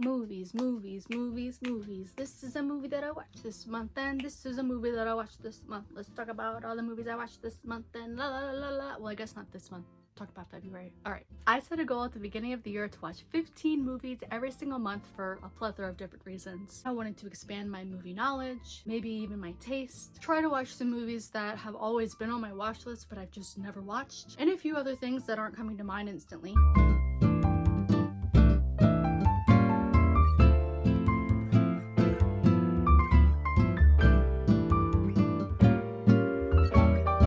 Movies, movies, movies, movies. This is a movie that I watched this month, and this is a movie that I watched this month. Let's talk about all the movies I watched this month, and la la la la. Well, I guess not this month. Talk about February. Alright. I set a goal at the beginning of the year to watch 15 movies every single month for a plethora of different reasons. I wanted to expand my movie knowledge, maybe even my taste, try to watch some movies that have always been on my watch list but I've just never watched, and a few other things that aren't coming to mind instantly.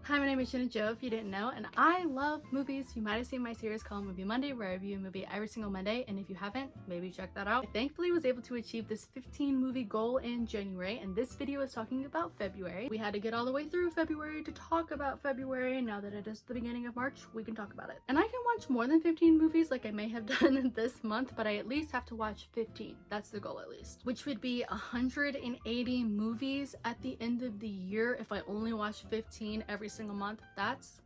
My name is Jenna Jo, if you didn't know, and I love movies. You might have seen my series called Movie Monday, where I review a movie every single Monday, and if you haven't, maybe check that out. I thankfully was able to achieve this 15 movie goal in January, and this video is talking about February. We had to get all the way through February to talk about February, and now that it is the beginning of March, we can talk about it. And I can watch more than 15 movies like I may have done this month, but I at least have to watch 15. That's the goal at least. Which would be 180 movies at the end of the year if I only watch 15 every single month. That's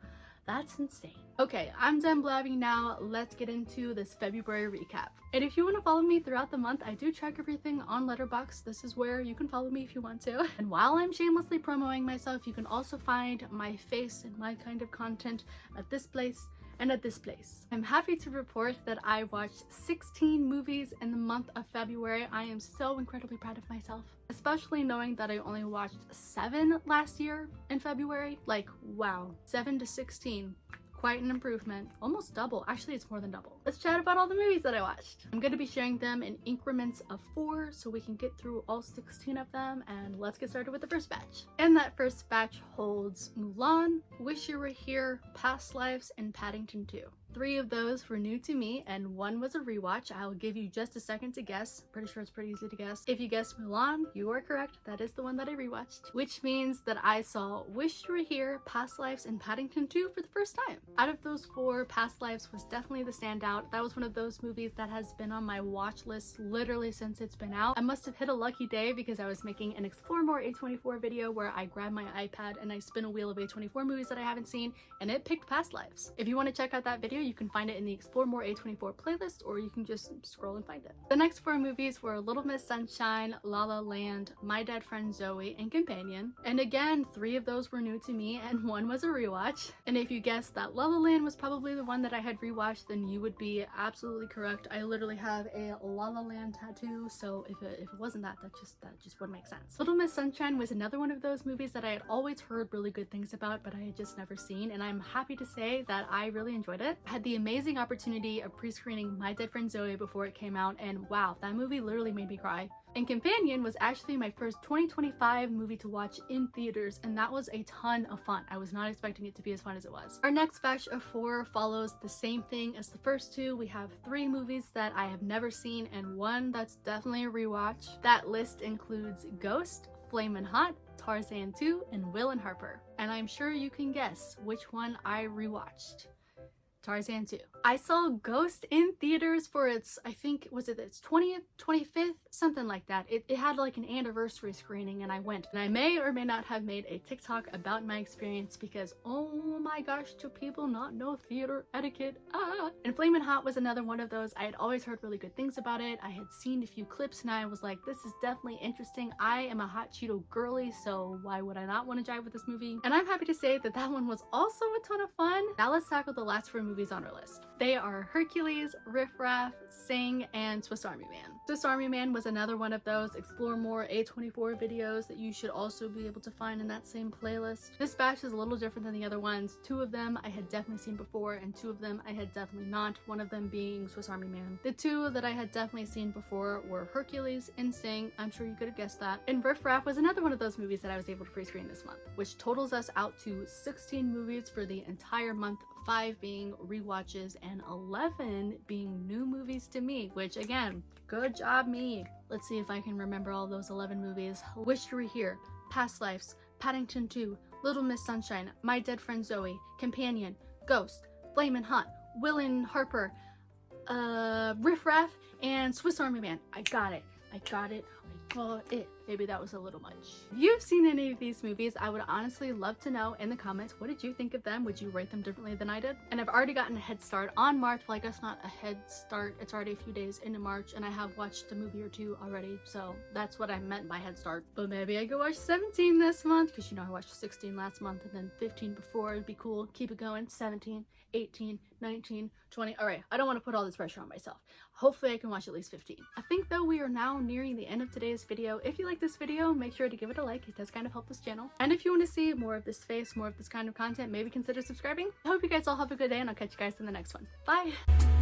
insane. Okay, I'm done blabbing now. Let's get into this February recap. And if you want to follow me throughout the month, I do track everything on Letterboxd. This is where you can follow me if you want to. And while I'm shamelessly promoting myself, you can also find my face and my kind of content at this place and at this place. I'm happy to report that I watched 16 movies in the month of February. I am so incredibly proud of myself, especially knowing that I only watched 7 last year in February. Like, wow, 7 to 16. Quite an improvement. Almost double. Actually, it's more than double. Let's chat about all the movies that I watched. I'm going to be sharing them in increments of 4 so we can get through all 16 of them, and let's get started with the first batch. And that first batch holds Mulan, Wish You Were Here, Past Lives, and Paddington 2. 3 of those were new to me, and 1 was a rewatch. I'll give you just a second to guess. Pretty sure it's pretty easy to guess. If you guessed Mulan, you are correct. That is the one that I rewatched, which means that I saw Wish You Were Here, Past Lives, and Paddington 2 for the first time. Out of those 4, Past Lives was definitely the standout. That was one of those movies that has been on my watch list literally since it's been out. I must have hit a lucky day because I was making an Explore More A24 video where I grabbed my iPad and I spin a wheel of A24 movies that I haven't seen, and it picked Past Lives. If you want to check out that video, you can find it in the Explore More A24 playlist, or you can just scroll and find it. The next 4 movies were Little Miss Sunshine, La La Land, My Dead Friend Zoe, and Companion. And again, 3 of those were new to me, and 1 was a rewatch. And if you guessed that La La Land was probably the one that I had rewatched, then you would be absolutely correct. I literally have a La La Land tattoo, so if it wasn't that just wouldn't make sense. Little Miss Sunshine was another one of those movies that I had always heard really good things about, but I had just never seen, and I'm happy to say that I really enjoyed it. I had the amazing opportunity of pre-screening My Dead Friend Zoe before it came out, and wow, that movie literally made me cry. And Companion was actually my first 2025 movie to watch in theaters, and that was a ton of fun. I was not expecting it to be as fun as it was. Our next batch of 4 follows the same thing as the first 2. We have 3 movies that I have never seen and 1 that's definitely a rewatch. That list includes Ghost, Flamin' Hot, Tarzan 2, and Will and Harper. And I'm sure you can guess which one I rewatched. Tarzan 2. I saw Ghost in theaters for its, I think, was it its 20th, 25th? Something like that. It had like an anniversary screening, and I went. And I may or may not have made a TikTok about my experience because, oh my gosh, do people not know theater etiquette? Ah! And Flamin' Hot was another one of those. I had always heard really good things about it. I had seen a few clips and I was like, this is definitely interesting. I am a Hot Cheeto girly, so why would I not want to jive with this movie? And I'm happy to say that that one was also a ton of fun. Now let's tackle the last 4 movies on our list. They are Hercules, Riff Raff, Sing, and Swiss Army Man. Swiss Army Man was another one of those Explore More A24 videos that you should also be able to find in that same playlist. This batch is a little different than the other ones. 2 of them I had definitely seen before, and 2 of them I had definitely not, one of them being Swiss Army Man. The 2 that I had definitely seen before were Hercules and Sing. I'm sure you could have guessed that. And Riff Raff was another one of those movies that I was able to pre-screen this month, which totals us out to 16 movies for the entire month, 5 being rewatches and 11 being new movies to me, which again, good job me. Let's see if I can remember all those 11 movies. Wish You Were Here, Past Lives, Paddington 2, Little Miss Sunshine, My Dead Friend Zoe, Companion, Ghost, Flamin' Hot, Will and Harper, Riff Raff, and Swiss Army Man. I got it. I got it. I got it. Maybe that was a little much. If you've seen any of these movies, I would honestly love to know in the comments, what did you think of them? Would you rate them differently than I did? And I've already gotten a head start on March. Well, I guess not a head start. It's already a few days into March and I have watched a movie or two already. So that's what I meant by head start. But maybe I could watch 17 this month because, you know, I watched 16 last month and then 15 before. It'd be cool. Keep it going. 17, 18, 19, 20. All right, I don't want to put all this pressure on myself. Hopefully I can watch at least 15. I think though we are now nearing the end of today's video. If you like this video, make sure to give it a like. It does kind of help this channel. And if you want to see more of this face, more of this kind of content, maybe consider subscribing. I hope you guys all have a good day and I'll catch you guys in the next one. Bye!